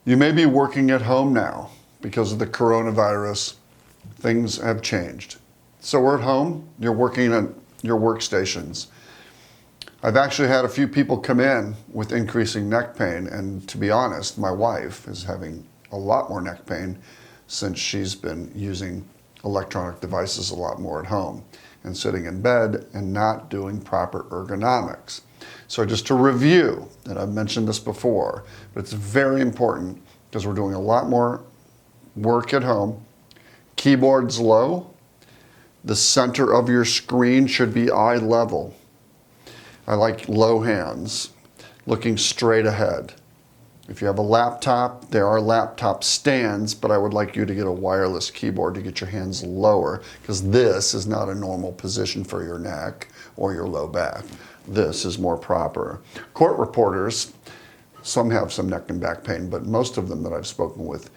You may be working at home now because of the coronavirus. Things have changed. So we're at home, you're working at your workstations. I've actually had a few people come in with increasing neck pain, and to be honest, my wife is having a lot more neck pain since she's been using electronic devices a lot more at home and sitting in bed and not doing proper ergonomics. So just to review, and I've mentioned this before, but it's very important because we're doing a lot more work at home. Keyboard's low. The center of your screen should be eye level. I like low hands, looking straight ahead. If you have a laptop, there are laptop stands, but I would like you to get a wireless keyboard to get your hands lower, because this is not a normal position for your neck or your low back. This is more proper. Court reporters, some have some neck and back pain, but most of them that I've spoken with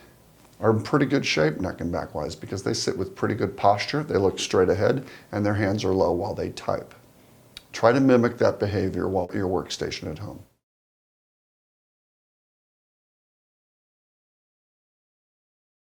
are in pretty good shape neck and back wise because they sit with pretty good posture, they look straight ahead, and their hands are low while they type. Try to mimic that behavior while at your workstation at home.